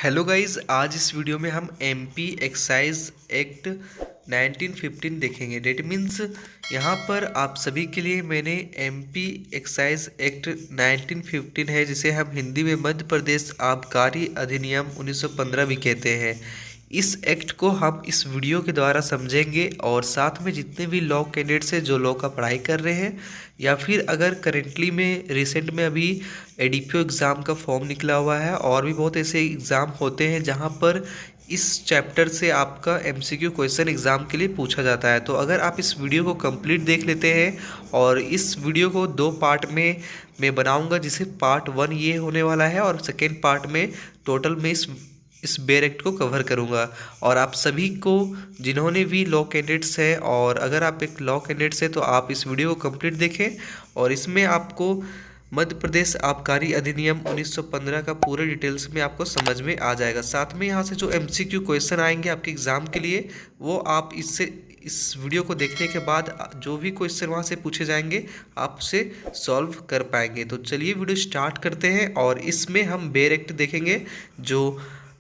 Hello guys, आज इस video में हम एमपी एक्साइज एक्ट 1915 देखेंगे। डेट मीन्स यहाँ पर आप सभी के लिए मैंने एमपी एक्साइज एक्ट 1915 है, जिसे हम हिंदी में मध्य प्रदेश आबकारी अधिनियम 1915 भी कहते हैं। इस एक्ट को हम इस वीडियो के द्वारा समझेंगे और साथ में जितने भी लॉ कैंडिडेट्स हैं जो लॉ का पढ़ाई कर रहे हैं या फिर अगर करेंटली में रिसेंट में अभी एडीपीओ एग्ज़ाम का फॉर्म निकला हुआ है और भी बहुत ऐसे एग्ज़ाम होते हैं जहां पर इस चैप्टर से आपका एमसीक्यू क्वेश्चन एग्ज़ाम के लिए पूछा जाता है। तो अगर आप इस वीडियो को कंप्लीट देख लेते हैं, और इस वीडियो को 2 पार्ट में मैं बनाऊंगा, जिसे पार्ट 1 ये होने वाला है और सेकेंड पार्ट में टोटल में इस बेयर एक्ट को कवर करूंगा। और आप सभी को जिन्होंने भी लॉ कैंडिडेट्स है, और अगर आप एक लॉ कैंडिडेट्स है तो आप इस वीडियो को कंप्लीट देखें और इसमें आपको मध्य प्रदेश आबकारी अधिनियम 1915 का पूरे डिटेल्स में आपको समझ में आ जाएगा। साथ में यहाँ से जो एमसीक्यू क्वेश्चन आएंगे आपके एग्ज़ाम के लिए, वो आप इस वीडियो को देखने के बाद जो भी क्वेश्चन वहाँ से पूछे जाएंगे आपसे सॉल्व कर पाएंगे। तो चलिए वीडियो स्टार्ट करते हैं और इसमें हम बेयर एक्ट देखेंगे जो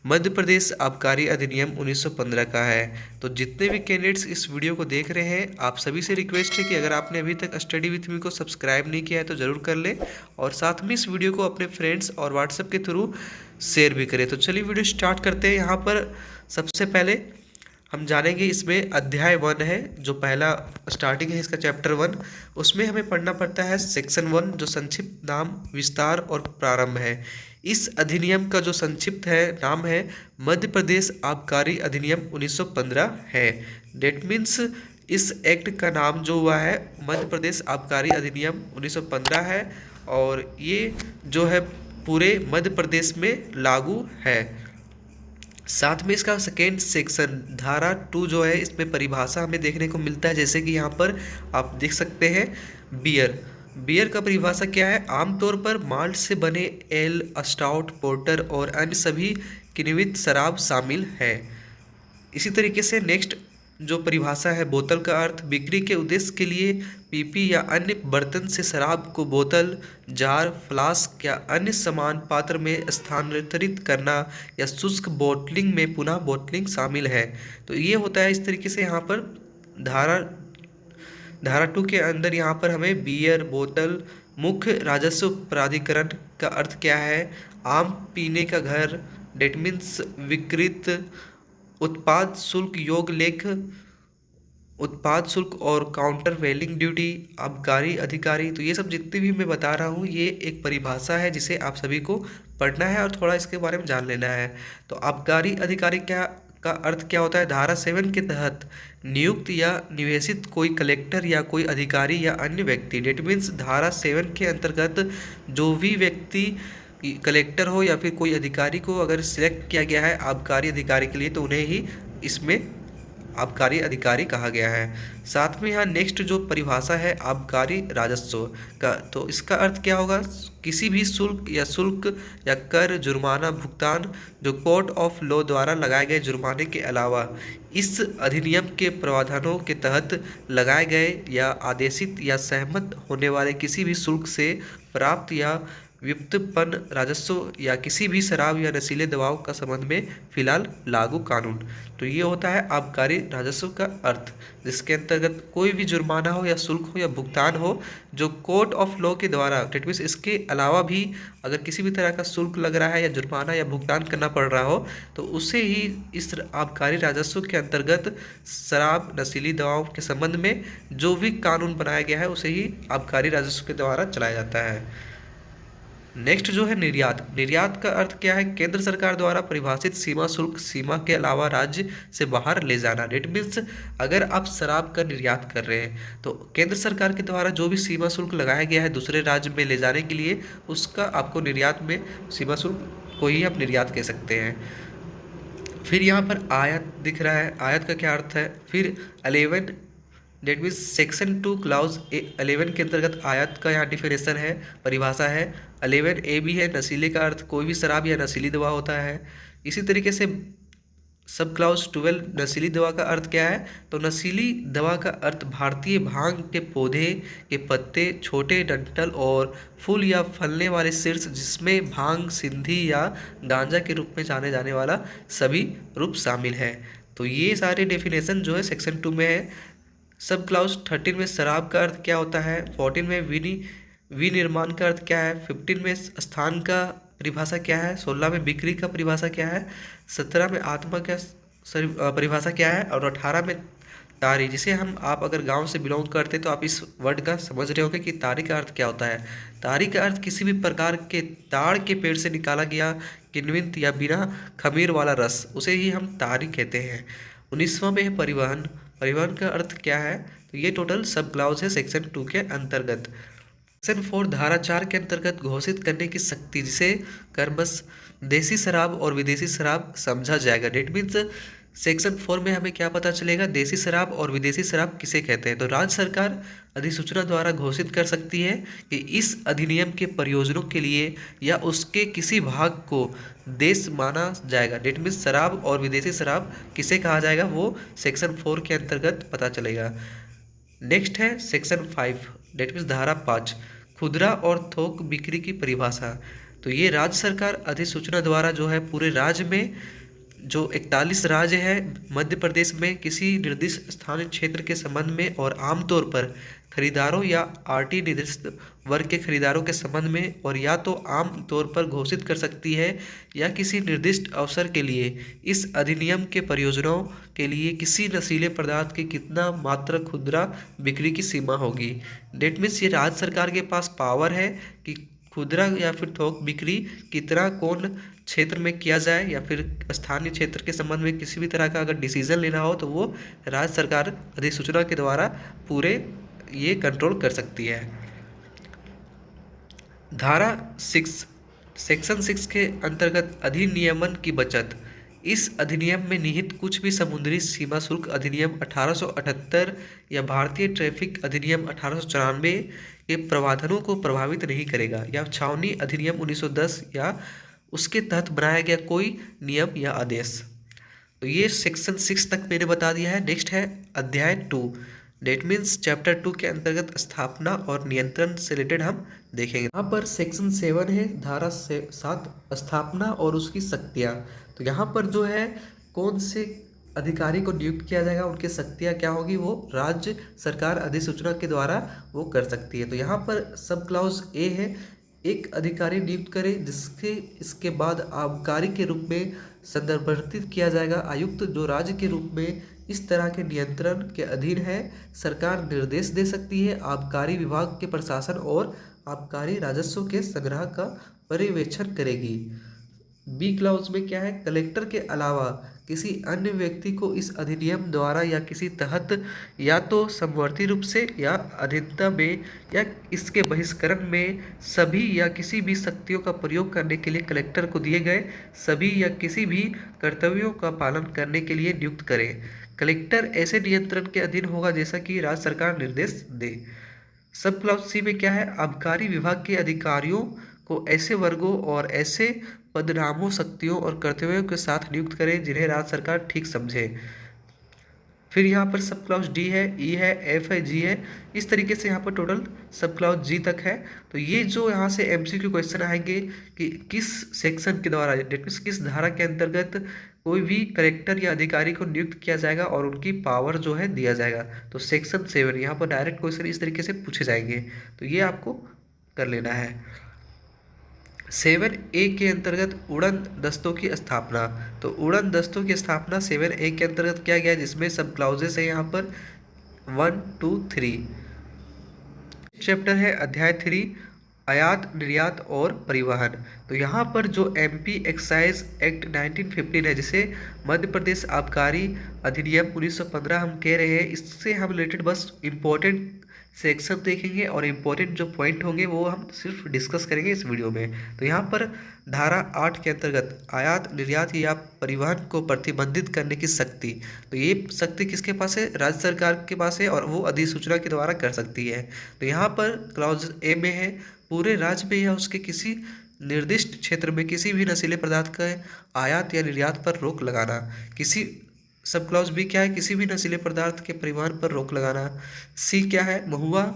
मध्य प्रदेश आबकारी अधिनियम 1915 का है। तो जितने भी कैंडिडेट्स इस वीडियो को देख रहे हैं, आप सभी से रिक्वेस्ट है कि अगर आपने अभी तक स्टडी विथ मी को सब्सक्राइब नहीं किया है तो ज़रूर कर लें और साथ में इस वीडियो को अपने फ्रेंड्स और व्हाट्सएप के थ्रू शेयर भी करें। तो चलिए वीडियो स्टार्ट करते हैं। यहाँ पर सबसे पहले हम जानेंगे, इसमें अध्याय 1 है, जो पहला स्टार्टिंग है इसका चैप्टर 1। उसमें हमें पढ़ना पड़ता है सेक्शन 1, जो संक्षिप्त नाम, विस्तार और प्रारंभ है। इस अधिनियम का जो संक्षिप्त है नाम है मध्य प्रदेश आबकारी अधिनियम 1915 है। डेट मीन्स इस एक्ट का नाम जो हुआ है मध्य प्रदेश आबकारी अधिनियम 1915 है और ये जो है पूरे मध्य प्रदेश में लागू है। साथ में इसका सेकेंड सेक्शन धारा 2 जो है, इसमें परिभाषा हमें देखने को मिलता है। जैसे कि यहाँ पर आप देख सकते हैं, बियर का परिभाषा क्या है? आमतौर पर माल्ट से बने एल, स्टाउट, पोर्टर और अन्य सभी किण्वित शराब शामिल है। इसी तरीके से नेक्स्ट जो परिभाषा है, बोतल का अर्थ बिक्री के उद्देश्य के लिए पीपी या अन्य बर्तन से शराब को बोतल, जार, फ्लास्क या अन्य समान पात्र में स्थानांतरित करना या शुष्क बोतलिंग में पुनः बोतलिंग शामिल है। तो ये होता है इस तरीके से। यहाँ पर धारा 2 के अंदर यहाँ पर हमें बियर, बोतल, मुख्य राजस्व प्राधिकरण का अर्थ क्या है? आम पीने का घर। डेट मीन्स विकृत उत्पाद शुल्क, योग लेख, उत्पाद शुल्क और काउंटर वेलिंग ड्यूटी, आबकारी अधिकारी। तो ये सब जितनी भी मैं बता रहा हूँ, ये एक परिभाषा है जिसे आप सभी को पढ़ना है और थोड़ा इसके बारे में जान लेना है। तो आबकारी अधिकारी का अर्थ क्या होता है? धारा 7 के तहत नियुक्त या निवेशित कोई कलेक्टर या कोई अधिकारी या अन्य व्यक्ति। डेट मीन्स धारा 7 के अंतर्गत जो भी व्यक्ति कलेक्टर हो या फिर कोई अधिकारी को अगर सिलेक्ट किया गया है आबकारी अधिकारी के लिए, तो उन्हें ही इसमें आबकारी अधिकारी कहा गया है। साथ में यहाँ नेक्स्ट जो परिभाषा है आबकारी राजस्व का, तो इसका अर्थ क्या होगा? किसी भी शुल्क या कर, जुर्माना भुगतान जो कोर्ट ऑफ लॉ द्वारा लगाए गए जुर्माने के अलावा इस अधिनियम के प्रावधानों के तहत लगाए गए या आदेशित या सहमत होने वाले किसी भी शुल्क से प्राप्त या व्युत्पन्न राजस्व या किसी भी शराब या नशीले दवाओं का संबंध में फिलहाल लागू कानून। तो ये होता है आबकारी राजस्व का अर्थ, जिसके अंतर्गत कोई भी जुर्माना हो या शुल्क हो या भुगतान हो जो कोर्ट ऑफ लॉ के द्वारा, डेट मीन्स इसके अलावा भी अगर किसी भी तरह का शुल्क लग रहा है या जुर्माना या भुगतान करना पड़ रहा हो, तो उसे ही इस आबकारी राजस्व के अंतर्गत शराब, नशीली दवाओं के संबंध में जो भी कानून बनाया गया है उसे ही आबकारी राजस्व के द्वारा चलाया जाता है। नेक्स्ट जो है निर्यात का अर्थ क्या है? केंद्र सरकार द्वारा परिभाषित सीमा शुल्क सीमा के अलावा राज्य से बाहर ले जाना। डेट मीन्स अगर आप शराब का निर्यात कर रहे हैं तो केंद्र सरकार के द्वारा जो भी सीमा शुल्क लगाया गया है दूसरे राज्य में ले जाने के लिए, उसका आपको निर्यात में सीमा शुल्क को ही आप निर्यात कह सकते हैं। फिर यहाँ पर आयात दिख रहा है, आयात का क्या अर्थ है? फिर 11 डेट मीन्स सेक्शन 2 क्लाउज 11 के अंतर्गत आयात का यहाँ डिफिनेशन है, परिभाषा है। 11A भी है, नशीले का अर्थ कोई भी शराब या नशीली दवा होता है। इसी तरीके से सब क्लाउज 12 नशीली दवा का अर्थ क्या है? तो नशीली दवा का अर्थ भारतीय भांग के पौधे के पत्ते, छोटे डंठल और फूल या फलने वाले शीर्ष जिसमें भांग, सिंधी या गांजा के रूप में जाने जाने वाला सभी रूप शामिल है। तो ये सारे डेफिनेशन जो है सेक्शन 2 में है। सब क्लाउज 13 में शराब का अर्थ क्या होता है? 14 में विनिर्माण का अर्थ क्या है? 15 में स्थान का परिभाषा क्या है? 16 में बिक्री का परिभाषा क्या है? 17 में आत्मा का परिभाषा क्या है? और 18 में तारी, जिसे हम आप अगर गांव से बिलोंग करते तो आप इस वर्ड का समझ रहे होंगे कि तारी का अर्थ क्या होता है। तारी का अर्थ किसी भी प्रकार के ताड़ के पेड़ से निकाला गया किण्वित या बिना खमीर वाला रस, उसे ही हम तारी कहते हैं। 19वां में है परिवहन। परिवहन का अर्थ क्या है? तो ये टोटल सब क्लाउज है सेक्शन 2 के अंतर्गत। सेक्शन 4 धारा 4 के अंतर्गत घोषित करने की शक्ति, जिसे कर्मश देसी शराब और विदेशी शराब समझा जाएगा। डेट मीन्स सेक्शन 4 में हमें क्या पता चलेगा? देसी शराब और विदेशी शराब किसे कहते हैं। तो राज्य सरकार अधिसूचना द्वारा घोषित कर सकती है कि इस अधिनियम के प्रयोजनों के लिए या उसके किसी भाग को देश माना जाएगा। डेट मीन्स शराब और विदेशी शराब किसे कहा जाएगा वो सेक्शन 4 के अंतर्गत पता चलेगा। नेक्स्ट है सेक्शन 5, डेट मीन्स धारा 5, खुदरा और थोक बिक्री की परिभाषा। तो ये राज्य सरकार अधिसूचना द्वारा जो है पूरे राज्य में जो 41 राज्य है मध्य प्रदेश में किसी निर्दिष्ट स्थानीय क्षेत्र के संबंध में और आमतौर पर खरीदारों या आरटी निर्दिष्ट वर्ग के खरीदारों के संबंध में और या तो आम तौर पर घोषित कर सकती है या किसी निर्दिष्ट अवसर के लिए इस अधिनियम के प्रयोजनों के लिए किसी नशीले पदार्थ की कितना मात्रा खुदरा बिक्री की सीमा होगी। डेट मीन्स ये राज्य सरकार के पास पावर है कि खुदरा या फिर थोक बिक्री कितना कौन क्षेत्र में किया जाए या फिर स्थानीय क्षेत्र के संबंध में किसी भी तरह का अगर डिसीजन लेना हो तो वो राज्य सरकार अधिसूचना के द्वारा पूरे ये कंट्रोल कर सकती है। धारा 6 सेक्शन 6 के अंतर्गत अधिनियमन की बचत। इस अधिनियम में निहित कुछ भी समुद्री सीमा शुल्क अधिनियम 1878 या भारतीय ट्रैफिक अधिनियम 1894 के प्रावधानों को प्रभावित नहीं करेगा या छावनी अधिनियम 1910 या उसके तहत बनाया गया कोई नियम या आदेश। तो ये सेक्शन 6 तक मैंने बता दिया है। नेक्स्ट है अध्याय 2, डेट मीन्स चैप्टर 2 के अंतर्गत स्थापना और नियंत्रण से रिलेटेड हम देखेंगे। यहाँ पर सेक्शन 7 है, धारा 7 स्थापना और उसकी शक्तियाँ। तो यहाँ पर जो है कौन से अधिकारी को नियुक्त किया जाएगा, उनकी शक्तियाँ क्या होगी, वो राज्य सरकार अधिसूचना के द्वारा वो कर सकती है। तो यहाँ पर सब क्लाउज ए है, एक अधिकारी नियुक्त करे जिसके इसके बाद आबकारी के रूप में संदर्भित किया जाएगा आयुक्त, जो राज्य के रूप में इस तरह के नियंत्रण के अधीन है। सरकार निर्देश दे सकती है आबकारी विभाग के प्रशासन और आबकारी राजस्व के संग्रह का पर्यवेक्षण करेगी। बी क्लाउज में क्या है? कलेक्टर के अलावा किसी अन्य व्यक्ति को इस अधिनियम द्वारा या किसी तहत या तो समवर्ती रूप से या अधीनता में या इसके बहिष्करण में सभी या किसी भी शक्तियों का प्रयोग करने के लिए कलेक्टर को दिए गए सभी या किसी भी कर्तव्यों का पालन करने के लिए नियुक्त करें। कलेक्टर ऐसे नियंत्रण के अधीन होगा जैसा कि राज्य सरकार निर्देश दे। सब क्लाउज सी में क्या है? आबकारी विभाग के अधिकारियों को ऐसे वर्गों और ऐसे पदनामों, शक्तियों और कर्तव्यों के साथ नियुक्त करें जिन्हें राज्य सरकार ठीक समझे। फिर यहाँ पर सब क्लाउज डी है, ई है, एफ है, जी है। इस तरीके से यहाँ पर टोटल सब क्लाउज जी तक है। तो ये जो यहाँ से एमसीक्यू क्वेश्चन आएंगे कि किस सेक्शन के द्वारा, डेट मीन्स किस धारा के अंतर्गत कोई भी कलेक्टर या अधिकारी को नियुक्त किया जाएगा और उनकी पावर जो है दिया जाएगा। तो सेक्शन 7 यहाँ पर डायरेक्ट क्वेश्चन इस तरीके से पूछे जाएंगे, तो ये आपको कर लेना है। 7A के अंतर्गत उड़न दस्तों की स्थापना। तो उड़न दस्तों की स्थापना 7A के अंतर्गत किया गया, जिसमें सब क्लाउजेस है यहाँ पर 1, 2, 3। चैप्टर है अध्याय 3, आयात निर्यात और परिवहन। तो यहाँ पर जो MP एक्साइज एक्ट 1915 है, जिसे मध्य प्रदेश आबकारी अधिनियम 1915 हम कह रहे हैं, इससे हम रिलेटेड बस इम्पोर्टेंट सेक्शन देखेंगे और इम्पोर्टेंट जो पॉइंट होंगे वो हम सिर्फ डिस्कस करेंगे इस वीडियो में। तो यहाँ पर धारा 8 के अंतर्गत आयात निर्यात या परिवहन को प्रतिबंधित करने की शक्ति। तो ये शक्ति किसके पास है? राज्य सरकार के पास है और वो अधिसूचना के द्वारा कर सकती है। तो यहाँ पर क्लाउज ए में है पूरे राज्य में या उसके किसी निर्दिष्ट क्षेत्र में किसी भी नशीले पदार्थ का आयात या निर्यात पर रोक लगाना। किसी सब क्लॉज बी क्या है, किसी भी नशीले पदार्थ के परिवहन पर रोक लगाना। सी क्या है, महुआ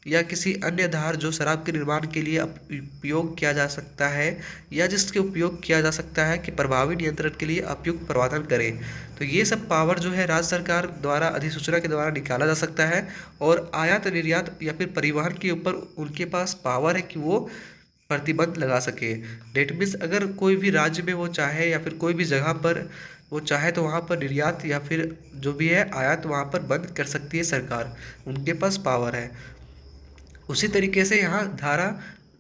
या किसी अन्य आधार जो शराब के निर्माण के लिए उपयोग किया जा सकता है या जिसके उपयोग किया जा सकता है कि प्रभावी नियंत्रण के लिए उपयुक्त प्रावधान करें। तो ये सब पावर जो है राज्य सरकार द्वारा अधिसूचना के द्वारा निकाला जा सकता है और आयात निर्यात या फिर परिवहन के ऊपर उनके पास पावर है कि वो प्रतिबंध लगा सके। डेट मीन्स अगर कोई भी राज्य में वो चाहे या फिर कोई भी जगह पर वो चाहे तो वहाँ पर निर्यात या फिर जो भी है आयात वहाँ पर बंद कर सकती है सरकार, उनके पास पावर है। उसी तरीके से यहाँ धारा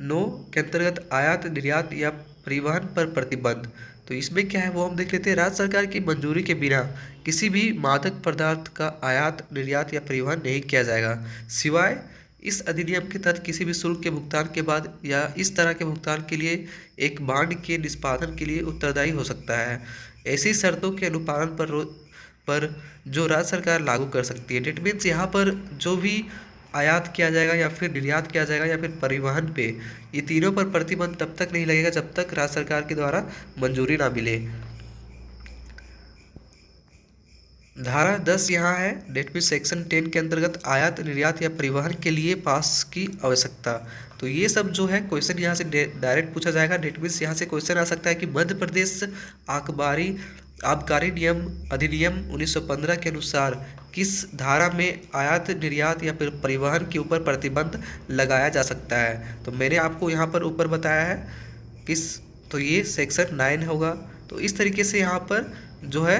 9 के अंतर्गत आयात निर्यात या परिवहन पर प्रतिबंध, तो इसमें क्या है वो हम देख लेते हैं। राज्य सरकार की मंजूरी के बिना किसी भी मादक पदार्थ का आयात निर्यात या परिवहन नहीं किया जाएगा, सिवाय इस अधिनियम के तहत किसी भी शुल्क के भुगतान के बाद या इस तरह के भुगतान के लिए एक बांड के निष्पादन के लिए उत्तरदायी हो सकता है। ऐसी शर्तों के अनुपालन पर जो राज्य सरकार लागू कर सकती है। डेट मीन्स यहाँ पर जो भी आयात किया जाएगा या फिर निर्यात किया जाएगा या फिर परिवहन पे, ये तीनों पर प्रतिबंध तब तक नहीं लगेगा जब तक राज्य सरकार के द्वारा मंजूरी ना मिले। धारा 10 यहाँ है, डेट मीन सेक्शन 10 के अंतर्गत आयात निर्यात या परिवहन के लिए पास की आवश्यकता। तो ये सब जो है क्वेश्चन यहाँ से डायरेक्ट पूछा जाएगा। डेट मीन्स यहाँ से क्वेश्चन आ सकता है कि मध्य प्रदेश आबकारी नियम अधिनियम 1915 के अनुसार किस धारा में आयात निर्यात या फिर परिवहन के ऊपर प्रतिबंध लगाया जा सकता है। तो मैंने आपको यहाँ पर ऊपर बताया है किस, तो ये सेक्शन 9 होगा। तो इस तरीके से यहाँ पर जो है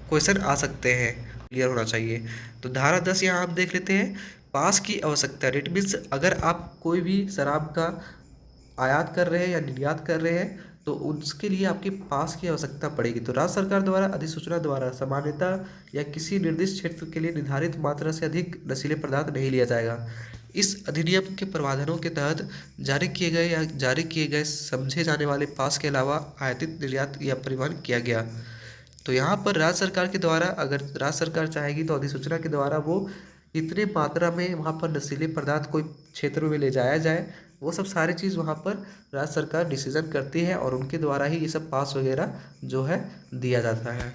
क्वेश्चन आ सकते हैं, क्लियर होना चाहिए। तो धारा 10 यहाँ आप देख लेते हैं, पास की आवश्यकता। डेट मीन्स अगर आप कोई भी शराब का आयात कर रहे हैं या निर्यात कर रहे हैं तो उसके लिए आपके पास की आवश्यकता पड़ेगी। तो राज्य सरकार द्वारा अधिसूचना द्वारा सामान्यता या किसी निर्दिष्ट क्षेत्र के लिए निर्धारित मात्रा से अधिक नशीले पदार्थ नहीं लिया जाएगा। इस अधिनियम के प्रावधानों के तहत जारी किए गए समझे जाने वाले पास के अलावा आयातित निर्यात या परिवहन किया गया। तो यहाँ पर राज्य सरकार के द्वारा अगर राज्य सरकार चाहेगी तो अधिसूचना के द्वारा वो कितने मात्रा में वहाँ पर नशीले पदार्थ कोई क्षेत्र में ले जाया जाए, वो सब सारी चीज़ वहाँ पर राज्य सरकार डिसीजन करती है और उनके द्वारा ही ये सब पास वगैरह जो है दिया जाता है।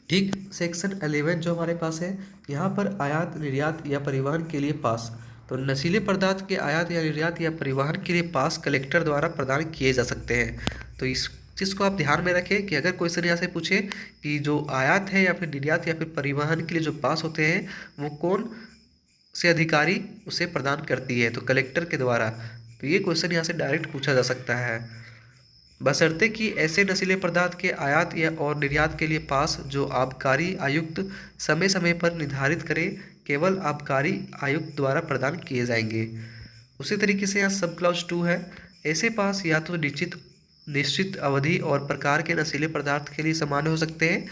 ठीक, सेक्शन 11 जो हमारे पास है, यहाँ पर आयात निर्यात या परिवहन के लिए पास। तो नशीले पदार्थ के आयात या निर्यात या परिवहन के लिए पास कलेक्टर द्वारा प्रदान किए जा सकते हैं। तो इस चीज़ को आप ध्यान में रखें कि अगर क्वेश्चन यहाँ से पूछे कि जो आयात है या फिर निर्यात या फिर परिवहन के लिए जो पास होते हैं वो कौन से अधिकारी उसे प्रदान करती है, तो कलेक्टर के द्वारा। तो ये क्वेश्चन यहाँ से डायरेक्ट पूछा जा सकता है, बशर्ते कि ऐसे नशीले पदार्थ के आयात या और निर्यात के लिए पास जो आबकारी आयुक्त समय समय पर निर्धारित करे, केवल आबकारी आयुक्त द्वारा प्रदान किए जाएंगे। उसी तरीके से यहाँ सब क्लॉज 2 है, ऐसे पास या तो निश्चित अवधि और प्रकार के नशीले पदार्थ के लिए सामान्य हो सकते हैं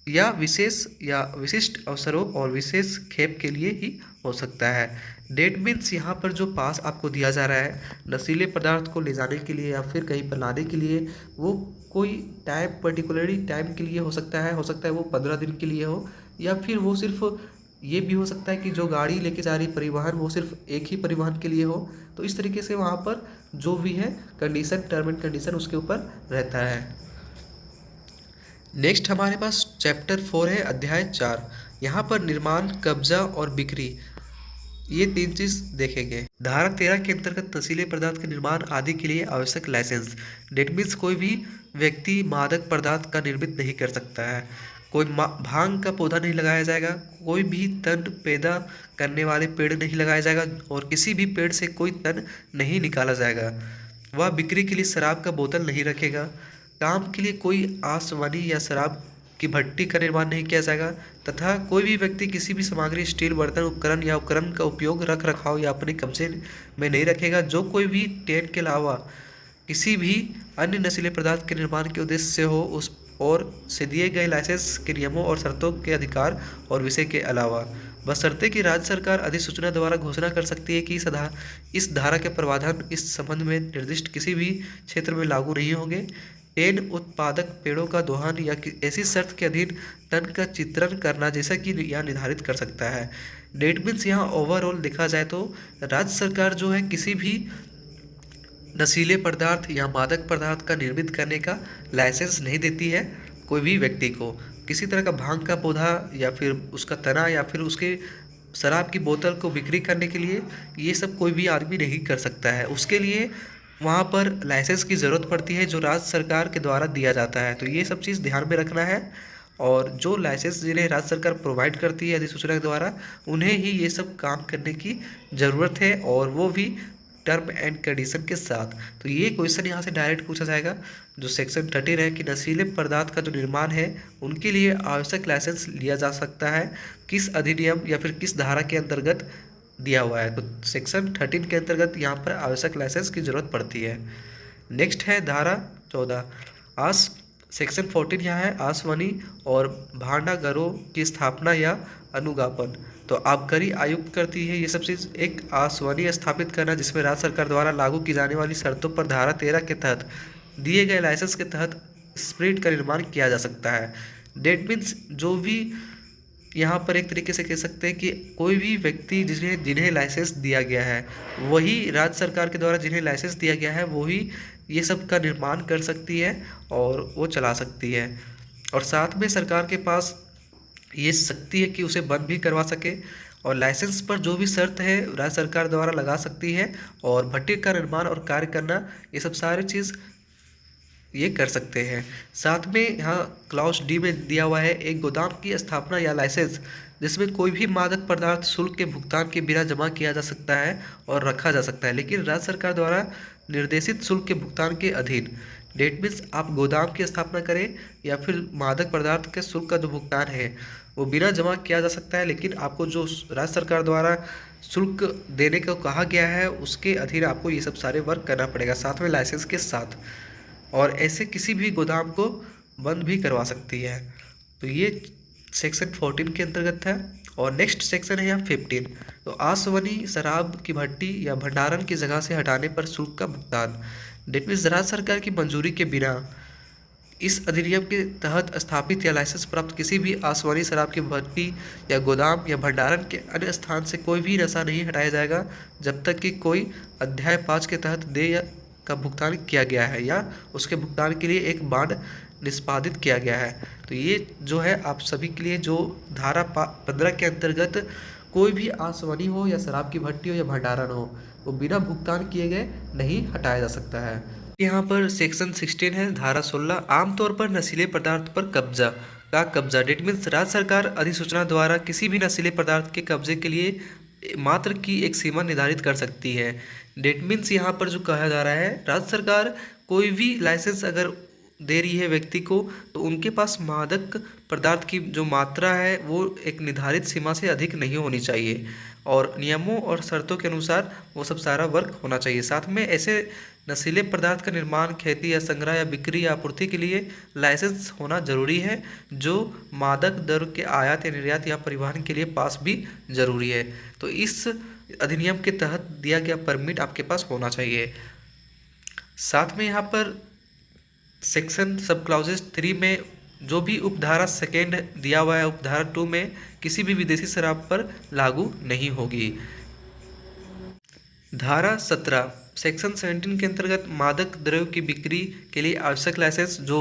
या विशिष्ट अवसरों और विशेष खेप के लिए ही हो सकता है। डेट मीन्स यहाँ पर जो पास आपको दिया जा रहा है नशीले पदार्थ को ले जाने के लिए या फिर कहीं पर लाने के लिए, वो कोई टाइम पर्टिकुलरली टाइम के लिए हो सकता है वो 15 दिन के लिए हो, या फिर वो सिर्फ ये भी हो सकता है कि जो गाड़ी लेके जा रही परिवहन वो सिर्फ एक ही परिवहन के लिए हो। तो इस तरीके से वहाँ पर जो भी है कंडीशन, टर्म एंड कंडीशन उसके ऊपर रहता है। नेक्स्ट हमारे पास चैप्टर 4 है, अध्याय 4। यहाँ पर निर्माण, कब्जा और बिक्री, ये 3 चीज़ देखेंगे। धारा 13 के अंतर्गत नशीले पदार्थ के निर्माण आदि के लिए आवश्यक लाइसेंस। डेट मीन्स कोई भी व्यक्ति मादक पदार्थ का निर्मित नहीं कर सकता है, कोई भांग का पौधा नहीं लगाया जाएगा, कोई भी तन पैदा करने वाले पेड़ नहीं लगाया जाएगा और किसी भी पेड़ से कोई तन नहीं निकाला जाएगा। वह बिक्री के लिए शराब का बोतल नहीं रखेगा, काम के लिए कोई आसवानी या शराब की भट्टी का निर्माण नहीं किया जाएगा, तथा कोई भी व्यक्ति किसी भी सामग्री, स्टील बर्तन, उपकरण या उपकरण का उपयोग रख रखाव या अपने कब्जे में नहीं रखेगा जो कोई भी टेंट के अलावा किसी भी अन्य नशीले पदार्थ के निर्माण के उद्देश्य से हो, उस और से दिए गए लाइसेंस के नियमों और शर्तों के अधिकार और विषय के अलावा, बशर्ते कि राज्य सरकार अधिसूचना द्वारा घोषणा कर सकती है कि इस धारा के प्रावधान इस संबंध में निर्दिष्ट किसी भी क्षेत्र में लागू नहीं होंगे। टेन उत्पादक पेड़ों का दोहन या ऐसी शर्त के अधीन तन का चित्रण करना जैसा कि यह निर्धारित कर सकता है। डेट मीन्स यहाँ ओवरऑल देखा जाए तो राज्य सरकार जो है किसी भी नशीले पदार्थ या मादक पदार्थ का निर्मित करने का लाइसेंस नहीं देती है कोई भी व्यक्ति को। किसी तरह का भांग का पौधा या फिर उसका तना या फिर उसके शराब की बोतल को बिक्री करने के लिए ये सब कोई भी आदमी नहीं कर सकता है। उसके लिए वहाँ पर लाइसेंस की ज़रूरत पड़ती है जो राज्य सरकार के द्वारा दिया जाता है। तो ये सब चीज़ ध्यान में रखना है, और जो लाइसेंस जिन्हें राज्य सरकार प्रोवाइड करती है अधिसूचना के द्वारा, उन्हें ही ये सब काम करने की ज़रूरत है, और वो भी टर्म एंड कंडीशन के साथ। तो ये क्वेश्चन यहाँ से डायरेक्ट पूछा जाएगा जो सेक्शन 13 है कि नशीले पदार्थ का जो निर्माण है उनके लिए आवश्यक लाइसेंस लिया जा सकता है, किस अधिनियम या फिर किस धारा के अंतर्गत दिया हुआ है। तो सेक्शन 13 के अंतर्गत यहाँ पर आवश्यक लाइसेंस की ज़रूरत पड़ती है। नेक्स्ट है धारा 14 आस। सेक्शन 14 यहाँ है आसवनी और भांडागारों की स्थापना या अनुज्ञापन। तो आबकारी आयुक्त करती है ये सब चीज़। एक आसवनी स्थापित करना जिसमें राज्य सरकार द्वारा लागू की जाने वाली शर्तों पर धारा 13 के तहत दिए गए लाइसेंस के तहत स्प्रिट का निर्माण किया जा सकता है। डेट मीन्स जो भी यहाँ पर एक तरीके से कह सकते हैं कि कोई भी व्यक्ति जिन्हें लाइसेंस दिया गया है, वही राज्य सरकार के द्वारा जिन्हें लाइसेंस दिया गया है वही ये सब का निर्माण कर सकती है और वो चला सकती है। और साथ में सरकार के पास ये शक्ति है कि उसे बंद भी करवा सके, और लाइसेंस पर जो भी शर्त है राज्य सरकार द्वारा लगा सकती है, और भट्टी का निर्माण और कार्य करना ये सब सारी चीज़ ये कर सकते हैं। साथ में यहाँ क्लॉज डी में दिया हुआ है एक गोदाम की स्थापना या लाइसेंस जिसमें कोई भी मादक पदार्थ शुल्क के भुगतान के बिना जमा किया जा सकता है और रखा जा सकता है, लेकिन राज्य सरकार द्वारा निर्देशित शुल्क के भुगतान के अधीन। डेट मीन्स आप गोदाम की स्थापना करें या फिर मादक पदार्थ के शुल्क का जो भुगतान है वो बिना जमा किया जा सकता है, लेकिन आपको जो राज्य सरकार द्वारा शुल्क देने को कहा गया है उसके अधीन आपको ये सब सारे वर्क करना पड़ेगा साथ में लाइसेंस के साथ, और ऐसे किसी भी गोदाम को बंद भी करवा सकती है। तो ये सेक्शन 14 के अंतर्गत है। और नेक्स्ट सेक्शन है यहाँ 15। तो आसवनी शराब की भट्टी या भंडारण की जगह से हटाने पर शुल्क का भुगतान। डेट मीन्स राज्य सरकार की मंजूरी के बिना इस अधिनियम के तहत स्थापित या लाइसेंस प्राप्त किसी भी आसवनी शराब की भट्टी या गोदाम या भंडारण के अन्य स्थान से कोई भी नशा नहीं हटाया जाएगा जब तक कि कोई अध्याय 5 के तहत देय का भुगतान किया गया है या उसके भुगतान के लिए एक बांड निष्पादित किया गया है। तो ये जो है आप सभी के लिए जो धारा 15 के अंतर्गत कोई भी आसवनी हो या शराब की भट्टी हो या भंडारण हो वो बिना भुगतान किए गए नहीं हटाया जा सकता है। यहाँ पर सेक्शन 16 है धारा 16 आमतौर पर नशीले पदार्थ पर कब्जा। डेट मीन्स राज्य सरकार अधिसूचना द्वारा किसी भी नशीले पदार्थ के कब्जे के लिए मात्र की एक सीमा निर्धारित कर सकती है। डेट मीन्स यहाँ पर जो कहा जा रहा है राज्य सरकार कोई भी लाइसेंस अगर दे रही है व्यक्ति को तो उनके पास मादक पदार्थ की जो मात्रा है वो एक निर्धारित सीमा से अधिक नहीं होनी चाहिए, और नियमों और शर्तों के अनुसार वो सब सारा वर्क होना चाहिए। साथ में ऐसे नशीले पदार्थ का निर्माण, खेती या संग्रह या बिक्री या आपूर्ति के लिए लाइसेंस होना जरूरी है, जो मादक द्रव्य के आयात या निर्यात या परिवहन के लिए पास भी जरूरी है। तो इस अधिनियम के तहत दिया गया परमिट आपके पास होना चाहिए। साथ में यहाँ पर सेक्शन सब क्लाउजेस 3 में जो भी उपधारा 2 दिया हुआ है उपधारा 2 में किसी भी विदेशी शराब पर लागू नहीं होगी। धारा 17 सेक्शन 17 के अंतर्गत मादक द्रव्य की बिक्री के लिए आवश्यक लाइसेंस जो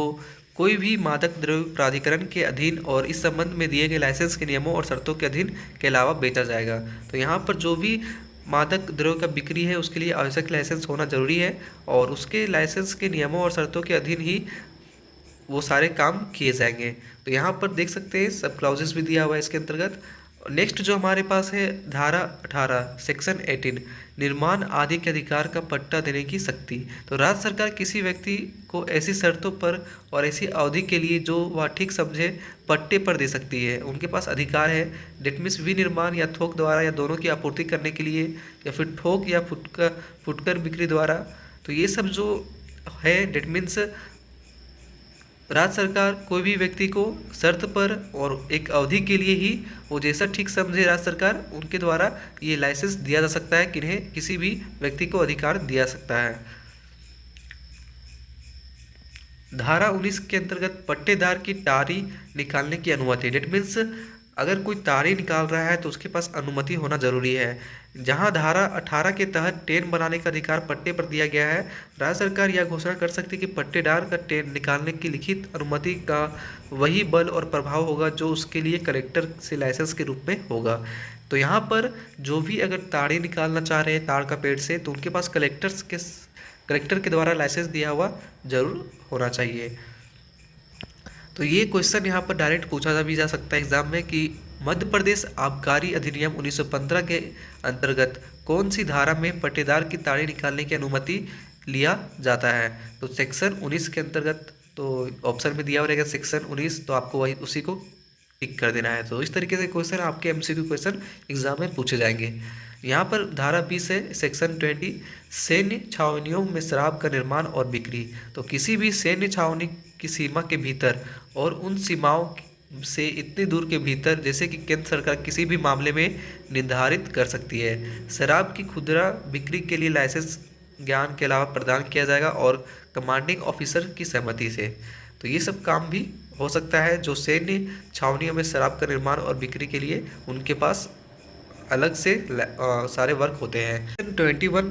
कोई भी मादक द्रव्य प्राधिकरण के अधीन और इस संबंध में दिए गए लाइसेंस के नियमों और शर्तों के अधीन के अलावा बेचा जाएगा। तो यहाँ पर जो भी मादक द्रव्य का बिक्री है उसके लिए आवश्यक लाइसेंस होना जरूरी है, और उसके लाइसेंस के नियमों और शर्तों के अधीन ही वो सारे काम किए जाएंगे। तो यहाँ पर देख सकते हैं सब क्लाउजेस भी दिया हुआ है इसके अंतर्गत। नेक्स्ट जो हमारे पास है धारा 18 सेक्शन 18 निर्माण आदि के अधिकार का पट्टा देने की शक्ति। तो राज्य सरकार किसी व्यक्ति को ऐसी शर्तों पर और ऐसी अवधि के लिए जो वह ठीक समझे पट्टे पर दे सकती है, उनके पास अधिकार है। डेट मीन्स विनिर्माण या थोक द्वारा या दोनों की आपूर्ति करने के लिए या फिर थोक या फुटकर बिक्री द्वारा। तो ये सब जो है डेट मीन्स राज्य सरकार कोई भी व्यक्ति को शर्त पर और एक अवधि के लिए ही वो जैसा ठीक समझे राज्य सरकार उनके द्वारा ये लाइसेंस दिया जा सकता है, किन्हें किसी भी व्यक्ति को अधिकार दिया सकता है। धारा 19 के अंतर्गत पट्टेदार की टारी निकालने की अनुमति। डेट मीन्स अगर कोई ताड़ी निकाल रहा है तो उसके पास अनुमति होना जरूरी है। जहां धारा 18 के तहत टेन बनाने का अधिकार पट्टे पर दिया गया है, राज्य सरकार यह घोषणा कर सकती है कि पट्टेदार का टेन निकालने की लिखित अनुमति का वही बल और प्रभाव होगा जो उसके लिए कलेक्टर से लाइसेंस के रूप में होगा। तो यहाँ पर जो भी अगर ताड़ी निकालना चाह रहे हैं ताड़ का पेड़ से, तो उनके पास कलेक्टर के द्वारा लाइसेंस दिया हुआ जरूर होना चाहिए। तो ये क्वेश्चन यहाँ पर डायरेक्ट पूछा भी जा सकता है एग्जाम में कि मध्य प्रदेश आबकारी अधिनियम 1915 के अंतर्गत कौन सी धारा में पट्टेदार की ताड़ी निकालने की अनुमति लिया जाता है। तो सेक्शन 19 के अंतर्गत, तो ऑप्शन में दिया रहेगा सेक्शन 19, तो आपको वही उसी को टिक कर देना है। तो इस तरीके से क्वेश्चन आपके एमसीक्यू क्वेश्चन एग्जाम में पूछे जाएंगे। यहाँ पर धारा 20 है सेक्शन 20, सैन्य छावनियों में शराब का निर्माण और बिक्री। तो किसी भी सैन्य छावनी की सीमा के भीतर और उन सीमाओं से इतनी दूर के भीतर जैसे कि केंद्र सरकार किसी भी मामले में निर्धारित कर सकती है। शराब की खुदरा बिक्री के लिए लाइसेंस ज्ञान के अलावा प्रदान किया जाएगा और कमांडिंग ऑफिसर की सहमति से। तो ये सब काम भी हो सकता है जो सैन्य छावनियों में शराब का निर्माण और बिक्री के लिए उनके पास अलग से सारे वर्क होते हैं। 21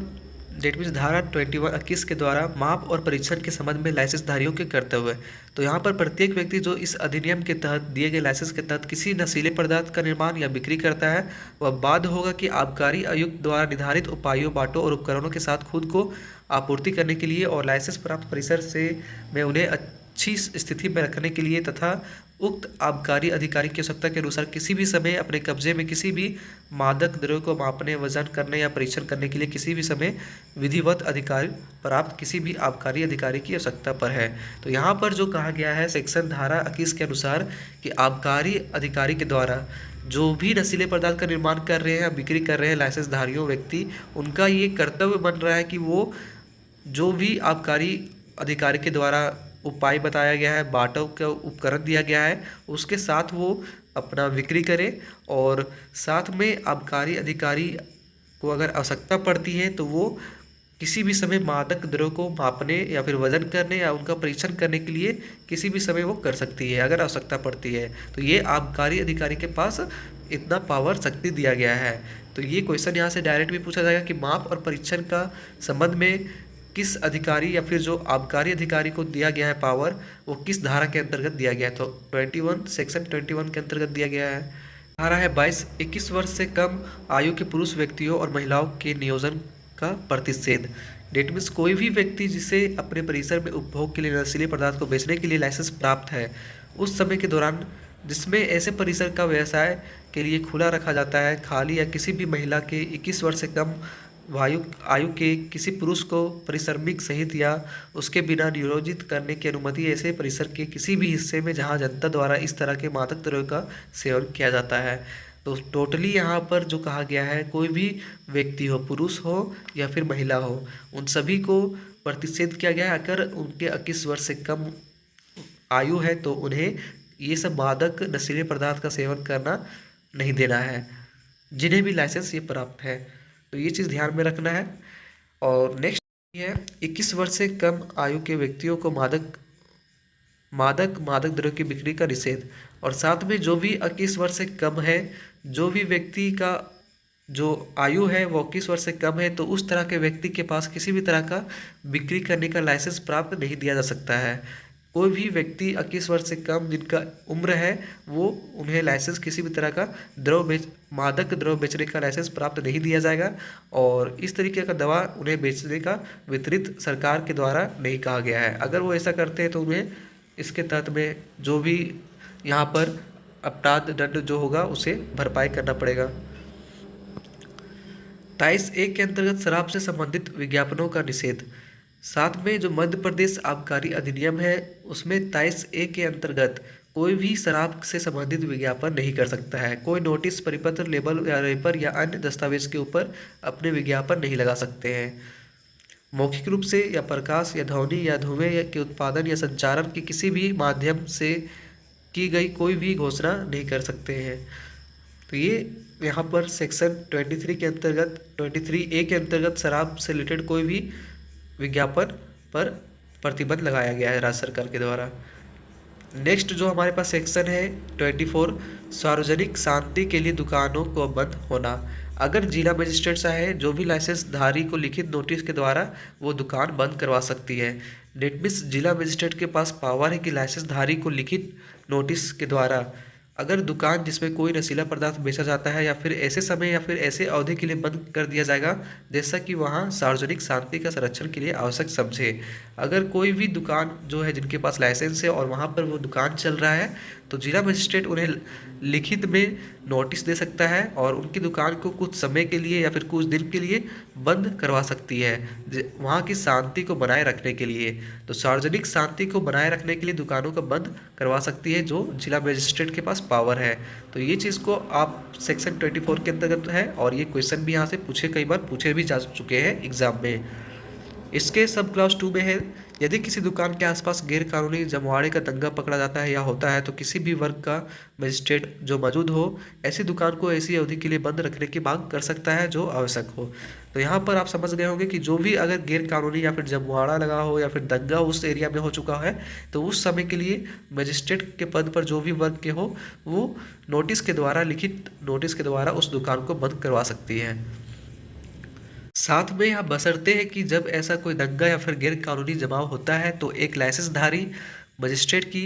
डेट मीन्स धारा 21 के द्वारा माप और परीक्षण के संबंध में लाइसेंसधारियों के कर्तव्य। तो यहाँ पर प्रत्येक व्यक्ति जो इस अधिनियम के तहत दिए गए लाइसेंस के तहत किसी नशीले पदार्थ का निर्माण या बिक्री करता है, वह बाध्य होगा कि आबकारी आयुक्त द्वारा निर्धारित उपायों, बाटों और उपकरणों के साथ खुद को आपूर्ति करने के लिए और लाइसेंस प्राप्त परिसर से में उन्हें अच्छी स्थिति में रखने के लिए तथा उक्त आबकारी अधिकारी की आवश्यकता के अनुसार किसी भी समय अपने कब्जे में किसी भी मादक द्रव्य को मापने, वजन करने या परीक्षण करने के लिए किसी भी समय विधिवत अधिकार प्राप्त किसी भी आबकारी अधिकारी की आवश्यकता पर है। तो यहाँ पर जो कहा गया है सेक्शन धारा 21 के अनुसार कि आबकारी अधिकारी के द्वारा जो भी नशीले पदार्थ का निर्माण कर रहे हैं या बिक्री कर रहे हैं लाइसेंसधारियों व्यक्ति, उनका ये कर्तव्य बन रहा है कि वो जो भी आबकारी अधिकारी के द्वारा उपाय बताया गया है, बाटों का उपकरण दिया गया है, उसके साथ वो अपना बिक्री करे और साथ में आबकारी अधिकारी को अगर आवश्यकता पड़ती है तो वो किसी भी समय मादक द्रव्य को मापने या फिर वजन करने या उनका परीक्षण करने के लिए किसी भी समय वो कर सकती है अगर आवश्यकता पड़ती है। तो ये आबकारी अधिकारी के पास इतना पावर शक्ति दिया गया है। तो ये क्वेश्चन यहाँ से डायरेक्ट भी पूछा जाएगा कि माप और परीक्षण का संबंध में किस अधिकारी या फिर जो आबकारी अधिकारी को दिया गया है पावर, वो किस धारा के अंतर्गत दिया गया है। तो 21 सेक्शन 21 के अंतर्गत दिया गया है। धारा है 22, 21 वर्ष से कम आयु के पुरुष व्यक्तियों और महिलाओं के नियोजन का प्रतिषेध। डेट मीन्स कोई भी व्यक्ति जिसे अपने परिसर में उपभोग के लिए नशीले पदार्थ को बेचने के लिए लाइसेंस प्राप्त है, उस समय के दौरान जिसमें ऐसे परिसर का व्यवसाय के लिए खुला रखा जाता है, खाली या किसी भी महिला के 21 वर्ष से कम आयु के किसी पुरुष को परिश्रमिक सहित या उसके बिना नियोजित करने की अनुमति ऐसे परिसर के किसी भी हिस्से में जहां जनता द्वारा इस तरह के मादक द्रव्य का सेवन किया जाता है। तो टोटली यहाँ पर जो कहा गया है, कोई भी व्यक्ति हो, पुरुष हो या फिर महिला हो, उन सभी को प्रतिषेध किया गया है। अगर उनके 21 वर्ष से कम आयु है तो उन्हें ये सब मादक नशीले पदार्थ का सेवन करना नहीं देना है, जिन्हें भी लाइसेंस ये प्राप्त है। तो ये चीज़ ध्यान में रखना है। और नेक्स्ट है 21 वर्ष से कम आयु के व्यक्तियों को मादक द्रव्य की बिक्री का निषेध। और साथ में जो भी 21 वर्ष से कम है, जो भी व्यक्ति का जो आयु है वो 21 वर्ष से कम है, तो उस तरह के व्यक्ति के पास किसी भी तरह का बिक्री करने का लाइसेंस प्राप्त नहीं दिया जा सकता है। कोई भी व्यक्ति 21 वर्ष से कम जिनका उम्र है वो उन्हें लाइसेंस किसी भी तरह का मादक द्रव्य बेचने का लाइसेंस प्राप्त नहीं दिया जाएगा। और इस तरीके का दवा उन्हें बेचने का वितरित सरकार के द्वारा नहीं कहा गया है। अगर वो ऐसा करते हैं तो उन्हें इसके तहत में जो भी यहाँ पर अपराध दंड जो होगा उसे भरपाई करना पड़ेगा। 23A के अंतर्गत शराब से संबंधित विज्ञापनों का निषेध। साथ में जो मध्य प्रदेश आबकारी अधिनियम है उसमें 23A के अंतर्गत कोई भी शराब से संबंधित विज्ञापन नहीं कर सकता है। कोई नोटिस, परिपत्र, लेबल या रेपर या अन्य दस्तावेज के ऊपर अपने विज्ञापन नहीं लगा सकते हैं। मौखिक रूप से या प्रकाश या ध्वनि या धुएं के उत्पादन या संचारण के किसी भी माध्यम से की गई कोई भी घोषणा नहीं कर सकते हैं। तो ये यहाँ पर सेक्शन 23 के अंतर्गत 23A के अंतर्गत शराब से रिलेटेड कोई भी विज्ञापन पर प्रतिबंध लगाया गया है राज्य सरकार के द्वारा। नेक्स्ट जो हमारे पास सेक्शन है 24, सार्वजनिक शांति के लिए दुकानों को बंद होना। अगर जिला मजिस्ट्रेट चाहे जो भी लाइसेंस धारी को लिखित नोटिस के द्वारा वो दुकान बंद करवा सकती है। डेट मीन्स जिला मजिस्ट्रेट के पास पावर है कि लाइसेंस धारी को लिखित नोटिस के द्वारा अगर दुकान जिसमें कोई नशीला पदार्थ बेचा जाता है या फिर ऐसे समय या फिर ऐसे अवधि के लिए बंद कर दिया जाएगा जैसा कि वहाँ सार्वजनिक शांति का संरक्षण के लिए आवश्यक समझे। अगर कोई भी दुकान जो है जिनके पास लाइसेंस है और वहाँ पर वो दुकान चल रहा है तो जिला मजिस्ट्रेट उन्हें लिखित में नोटिस दे सकता है और उनकी दुकान को कुछ समय के लिए या फिर कुछ दिन के लिए बंद करवा सकती है वहाँ की शांति को बनाए रखने के लिए। तो सार्वजनिक शांति को बनाए रखने के लिए दुकानों को बंद करवा सकती है जो जिला मजिस्ट्रेट के पास पावर है। तो ये चीज़ को आप सेक्शन 24 के अंतर्गत है और ये क्वेश्चन भी यहाँ से पूछे कई बार पूछे भी जा चुके हैं एग्जाम में। इसके सब क्लास 2 में है, यदि किसी दुकान के आसपास गैर कानूनी जमवाड़े का दंगा पकड़ा जाता है या होता है तो किसी भी वर्ग का मजिस्ट्रेट जो मौजूद हो ऐसी दुकान को ऐसी अवधि के लिए बंद रखने की मांग कर सकता है जो आवश्यक हो। तो यहाँ पर आप समझ गए होंगे कि जो भी अगर गैर कानूनी या फिर जमवाड़ा लगा हो या फिर दंगा उस एरिया में हो चुका है तो उस समय के लिए मजिस्ट्रेट के पद पर जो भी वर्ग के हो वो नोटिस के द्वारा लिखित नोटिस के द्वारा उस दुकान को बंद करवा सकती है। साथ में यह बशर्ते है कि जब ऐसा कोई दंगा या फिर गैर कानूनी जमाव होता है तो एक लाइसेंसधारी मजिस्ट्रेट की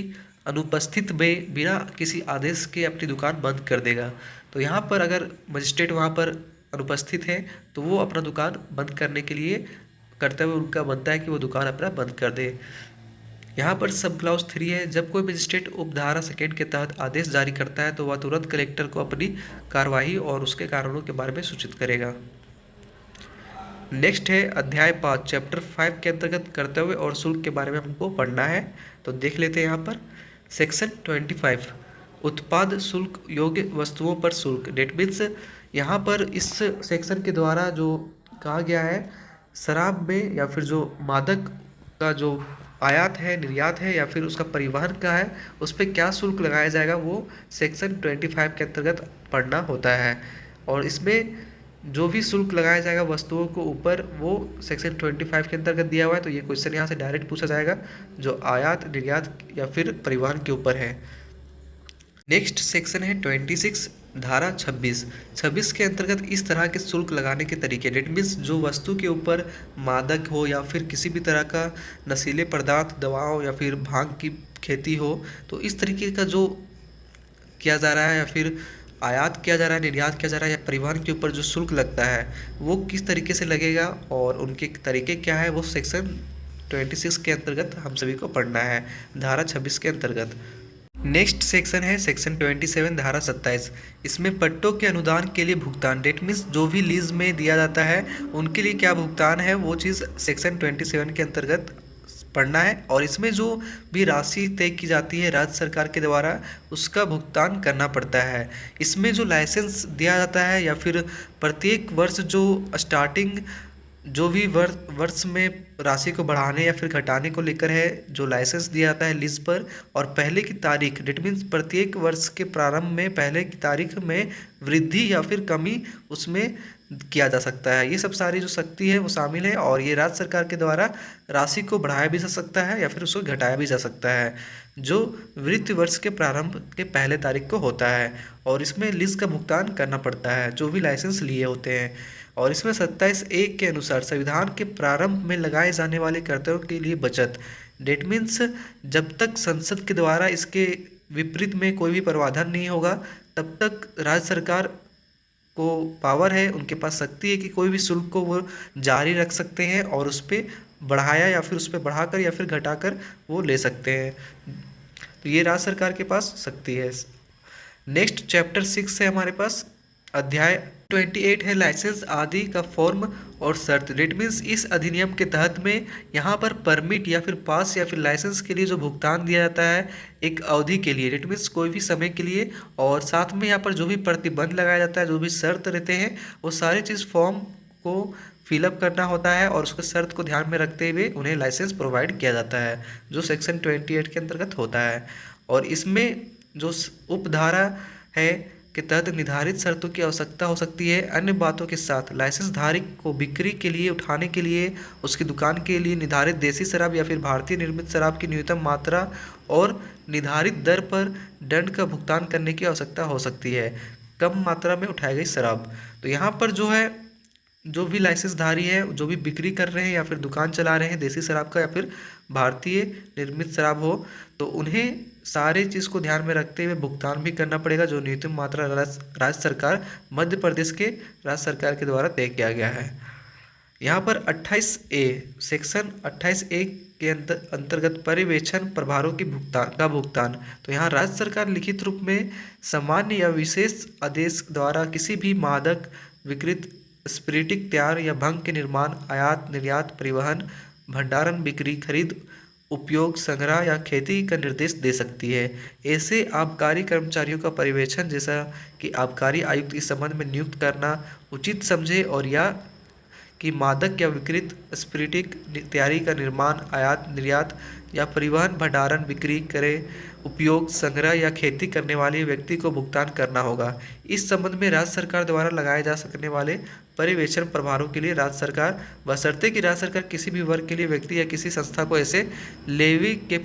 अनुपस्थित में बिना किसी आदेश के अपनी दुकान बंद कर देगा। तो यहाँ पर अगर मजिस्ट्रेट वहाँ पर अनुपस्थित है तो वो अपना दुकान बंद करने के लिए कर्तव्य उनका बनता है कि वो दुकान अपना बंद कर दे। यहाँ पर सब क्लाउज 3 है, जब कोई मजिस्ट्रेट उपधारा 2 के तहत आदेश जारी करता है तो वह तुरंत कलेक्टर को अपनी कार्यवाही और उसके कारणों के बारे में सूचित करेगा। नेक्स्ट है अध्याय 5 चैप्टर 5 के अंतर्गत कर्तव्य और शुल्क के बारे में हमको पढ़ना है। तो देख लेते हैं यहाँ पर सेक्शन 25 उत्पाद शुल्क योग्य वस्तुओं पर शुल्क। डेट मीन्स यहाँ पर इस सेक्शन के द्वारा जो कहा गया है शराब में या फिर जो मादक का जो आयात है निर्यात है या फिर उसका परिवहन का है उस पर क्या शुल्क लगाया जाएगा वो सेक्शन 25 के अंतर्गत पढ़ना होता है। और इसमें जो भी शुल्क लगाया जाएगा वस्तुओं को ऊपर वो सेक्शन 25 के अंतर्गत दिया हुआ है। तो ये क्वेश्चन यहाँ से डायरेक्ट पूछा जाएगा जो आयात निर्यात या फिर परिवहन के ऊपर है। नेक्स्ट सेक्शन है 26 धारा 26 के अंतर्गत इस तरह के शुल्क लगाने के तरीके। डेट मीन्स जो वस्तु के ऊपर मादक हो या फिर किसी भी तरह का नशीले पदार्थ दवाओं या फिर भांग की खेती हो तो इस तरीके का जो किया जा रहा है या फिर आयात किया जा रहा है निर्यात किया जा रहा है या परिवहन के ऊपर जो शुल्क लगता है वो किस तरीके से लगेगा और उनके तरीके क्या है वो सेक्शन 26 के अंतर्गत हम सभी को पढ़ना है धारा 26 के अंतर्गत। नेक्स्ट सेक्शन है सेक्शन 27 धारा 27। इसमें पट्टों के अनुदान के लिए भुगतान। डेट मीन्स जो भी लीज में दिया जाता है उनके लिए क्या भुगतान है वो चीज़ सेक्शन 27 के अंतर्गत पढ़ना है। और इसमें जो भी राशि तय की जाती है राज्य सरकार के द्वारा उसका भुगतान करना पड़ता है। इसमें जो लाइसेंस दिया जाता है या फिर प्रत्येक वर्ष जो स्टार्टिंग जो भी वर्ष में राशि को बढ़ाने या फिर घटाने को लेकर है जो लाइसेंस दिया जाता है लीज पर और पहले की तारीख डेट मीन्स प्रत्येक वर्ष के प्रारंभ में पहले की तारीख में वृद्धि या फिर कमी उसमें किया जा सकता है। ये सब सारी जो शक्ति है वो शामिल है और ये राज्य सरकार के द्वारा राशि को बढ़ाया भी जा सकता है या फिर उसको घटाया भी जा सकता है जो वित्त वर्ष के प्रारंभ के पहले तारीख को होता है। और इसमें लीज का भुगतान करना पड़ता है जो भी लाइसेंस लिए होते हैं। और इसमें 27(1) के अनुसार संविधान के प्रारंभ में लगाए जाने वाले कर्तव्यों के लिए बचत। डेट मीन्स जब तक संसद के द्वारा इसके विपरीत में कोई भी प्रावधान नहीं होगा तब तक राज्य सरकार को पावर है उनके पास शक्ति है कि कोई भी शुल्क को वो जारी रख सकते हैं और उस पर बढ़ाया या फिर उस पर बढ़ाकर या फिर घटाकर वो ले सकते हैं। तो ये राज्य सरकार के पास शक्ति है। नेक्स्ट चैप्टर 6 है हमारे पास अध्याय 28 है लाइसेंस आदि का फॉर्म और शर्त। डेट मीन्स इस अधिनियम के तहत में यहाँ पर परमिट या फिर पास या फिर लाइसेंस के लिए जो भुगतान दिया जाता है एक अवधि के लिए डेट मीन्स कोई भी समय के लिए और साथ में यहाँ पर जो भी प्रतिबंध लगाया जाता है जो भी शर्त रहते हैं वो सारी चीज़ फॉर्म को फिलअप करना होता है और उसके शर्त को ध्यान में रखते हुए उन्हें लाइसेंस प्रोवाइड किया जाता है जो सेक्शन 28 के अंतर्गत होता है। और इसमें जो उपधारा है के तहत निर्धारित शर्तों की आवश्यकता हो सकती है। अन्य बातों के साथ लाइसेंस धारी को बिक्री के लिए उठाने के लिए उसकी दुकान के लिए निर्धारित देसी शराब या फिर भारतीय निर्मित शराब की न्यूनतम मात्रा और निर्धारित दर पर दंड का भुगतान करने की आवश्यकता हो सकती है, कम मात्रा में उठाई गई शराब। तो यहाँ पर जो है, जो भी लाइसेंसधारी है, जो भी बिक्री कर रहे हैं या फिर दुकान चला रहे हैं देसी शराब का या फिर भारतीय निर्मित शराब हो, तो उन्हें सारे चीज़ को ध्यान में रखते हुए भुगतान भी करना पड़ेगा, जो न्यूनतम मात्रा राज्य सरकार, मध्य प्रदेश के राज्य सरकार के द्वारा तय किया गया है। यहाँ पर 28A, सेक्शन 28A के अंतर्गत पर्यवेक्षण प्रभारों की भुगतान। तो यहाँ राज्य सरकार लिखित रूप में सामान्य या विशेष आदेश द्वारा किसी भी मादक विकृत स्पिरिटिक तैयार या भंग के निर्माण, आयात, निर्यात, परिवहन, भंडारण, बिक्री, खरीद, उपयोग, संग्रह या खेती का निर्देश दे सकती है। ऐसे आबकारी कर्मचारियों का पर्यवेक्षण, जैसा कि आबकारी आयुक्त इस संबंध में नियुक्त करना उचित समझे, और या कि मादक या विकृत स्पिरिटिक तैयारी का निर्माण, आयात, निर्यात या परिवहन, भंडारण, बिक्री करे, उपयोग, संग्रह या खेती करने वाले व्यक्ति को भुगतान करना होगा। इस संबंध में राज्य सरकार द्वारा लगाए जा सकने वाले पर्यवेक्षण प्रभारों के लिए राज्य सरकार, बशर्ते कि राज्य सरकार किसी भी वर्ग के लिए व्यक्ति या किसी संस्था को ऐसे लेवी के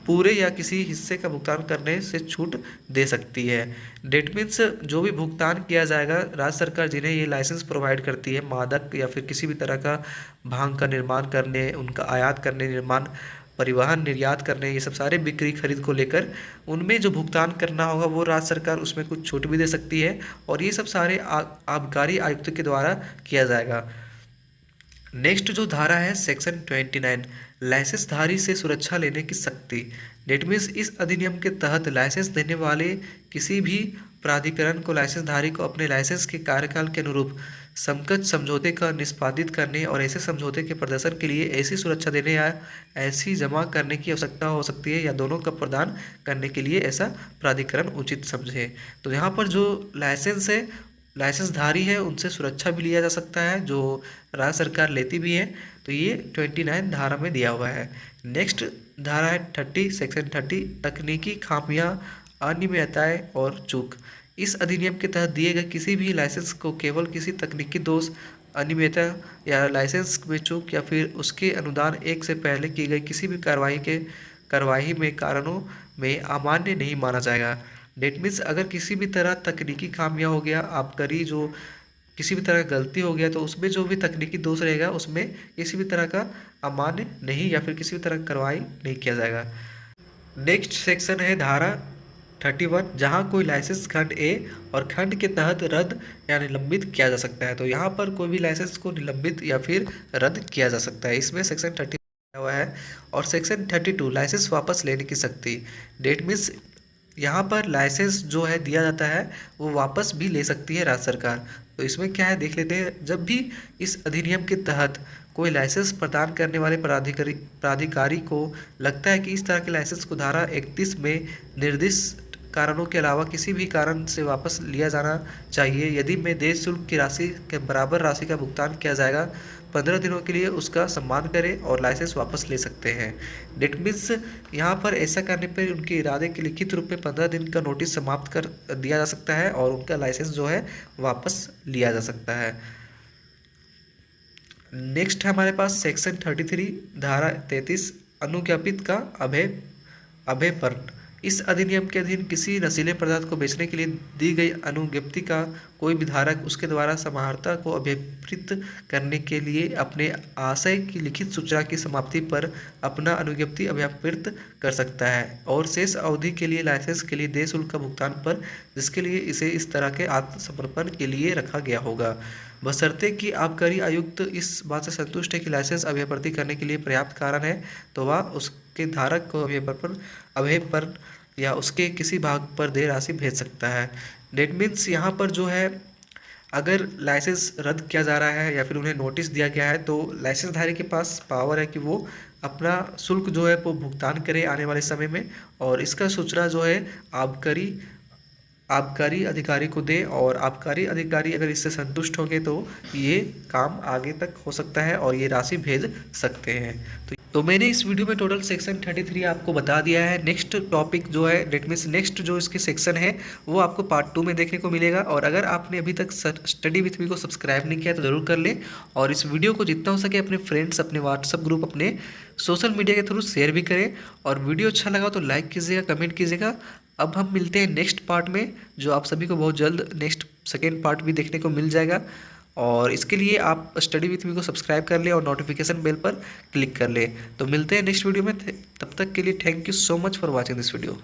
पूरे या किसी हिस्से का भुगतान करने से छूट दे सकती है। डेट मीन्स जो भी भुगतान किया जाएगा, राज्य सरकार जिन्हें ये लाइसेंस प्रोवाइड करती है मादक या फिर किसी भी तरह का भांग का निर्माण करने, उनका आयात करने, निर्माण, परिवहन, निर्यात करने, ये सब सारे बिक्री खरीद को लेकर उनमें जो भुगतान करना होगा वो राज्य सरकार उसमें कुछ छूट भी दे सकती है, और ये सब सारे आबकारी आयुक्त के द्वारा किया जाएगा। नेक्स्ट जो धारा है सेक्शन 29, लाइसेंसधारी से सुरक्षा लेने की शक्ति। डेट मीन्स इस अधिनियम के तहत लाइसेंस देने वाले किसी भी प्राधिकरण को लाइसेंसधारी को अपने लाइसेंस के कार्यकाल के अनुरूप समकक्ष समझौते का निष्पादित करने और ऐसे समझौते के प्रदर्शन के लिए ऐसी सुरक्षा देने या ऐसी जमा करने की आवश्यकता हो सकती है, या दोनों का प्रदान करने के लिए ऐसा प्राधिकरण उचित समझे। तो यहाँ पर जो लाइसेंस है, लाइसेंसधारी है, उनसे सुरक्षा भी लिया जा सकता है, जो राज्य सरकार लेती भी है। तो ये 29 धारा में दिया हुआ है। नेक्स्ट धारा है 30, सेक्शन 30, तकनीकी खामियां, अनियमितताएं और चूक। इस अधिनियम के तहत दिए गए किसी भी लाइसेंस को केवल किसी तकनीकी दोष, अनियमितता या लाइसेंस में चूक या फिर उसके अनुदान एक से पहले की गई किसी भी कार्यवाही में कारणों में अमान्य नहीं माना जाएगा। डेट मीन्स अगर किसी भी तरह तकनीकी खामियां हो गया, आबकारी जो किसी भी तरह गलती हो गया, तो उसमें जो भी तकनीकी दोष रहेगा उसमें किसी भी तरह का अमान्य नहीं या फिर किसी भी तरह की कार्रवाई नहीं किया जाएगा। नेक्स्ट सेक्शन है धारा 31, जहां कोई लाइसेंस खंड ए और खंड के तहत रद्द या निलंबित किया जा सकता है। तो यहाँ पर कोई भी लाइसेंस को निलंबित या फिर रद्द किया जा सकता है, इसमें सेक्शन 30 हुआ है। और सेक्शन 32, लाइसेंस वापस लेने की शक्ति। डेट मीन्स यहाँ पर लाइसेंस जो है दिया जाता है वो वापस भी ले सकती है राज्य सरकार। तो इसमें क्या है देख लेते हैं। जब भी इस अधिनियम के तहत कोई लाइसेंस प्रदान करने वाले प्राधिकारी को लगता है कि इस तरह के लाइसेंस को धारा 31 में निर्दिष्ट कारणों के अलावा किसी भी कारण से वापस लिया जाना चाहिए, यदि में देय शुल्क की राशि के बराबर राशि का भुगतान किया जाएगा, 15 दिनों के लिए उसका सम्मान करें और लाइसेंस वापस ले सकते हैं। डेट मीन्स यहाँ पर ऐसा करने पर उनके इरादे के लिखित रूप में 15 दिन का नोटिस समाप्त कर दिया जा सकता है और उनका लाइसेंस जो है वापस लिया जा सकता है। नेक्स्ट है हमारे पास सेक्शन 33, धारा 33, अनुज्ञापित का अभयपर्ण। इस अधिनियम के अधीन किसी नशीले पदार्थ को बेचने के लिए दी गई अनुज्ञप्ति का कोई भी धारक उसके द्वारा समाहर्ता को अभिप्रेत करने के लिए अपने आशय की लिखित सूचना की समाप्ति पर अपना अनुज्ञप्ति अभिप्रेत कर सकता है, और शेष अवधि के लिए लाइसेंस के लिए देय शुल्क का भुगतान पर, जिसके लिए इसे इस तरह के आत्मसमर्पण के लिए रखा गया होगा, बशर्ते कि आबकारी आयुक्त इस बात से संतुष्ट है कि लाइसेंस अभिप्रेत करने के लिए पर्याप्त कारण है, तो वह उसके धारक को अभयपर्ण या उसके किसी भाग पर देय राशि भेज सकता है। डेट मीन्स यहाँ पर जो है, अगर लाइसेंस रद्द किया जा रहा है या फिर उन्हें नोटिस दिया गया है, तो लाइसेंसधारी के पास पावर है कि वो अपना शुल्क जो है वो भुगतान करे आने वाले समय में, और इसका सूचना जो है आबकारी अधिकारी को दे, और आबकारी अधिकारी अगर इससे संतुष्ट होंगे तो ये काम आगे तक हो सकता है और ये राशि भेज सकते हैं। तो मैंने इस वीडियो में टोटल सेक्शन 33 आपको बता दिया है। नेक्स्ट टॉपिक जो है डेट मीन्स नेक्स्ट जो इसके सेक्शन है वो आपको पार्ट 2 में देखने को मिलेगा। और अगर आपने अभी तक स्टडी विथ मी को सब्सक्राइब नहीं किया तो ज़रूर कर लें, और इस वीडियो को जितना हो सके अपने फ्रेंड्स, अपने व्हाट्सअप ग्रुप, अपने सोशल मीडिया के थ्रू शेयर भी करें। और वीडियो अच्छा लगा तो लाइक कीजिएगा, कमेंट कीजिएगा। अब हम मिलते हैं नेक्स्ट पार्ट में, जो आप सभी को बहुत जल्द नेक्स्ट सेकेंड पार्ट भी देखने को मिल जाएगा। और इसके लिए आप स्टडी विथ मी को सब्सक्राइब कर ले और नोटिफिकेशन बेल पर क्लिक कर ले। तो मिलते हैं नेक्स्ट वीडियो में, तब तक के लिए thank you so much for watching this video.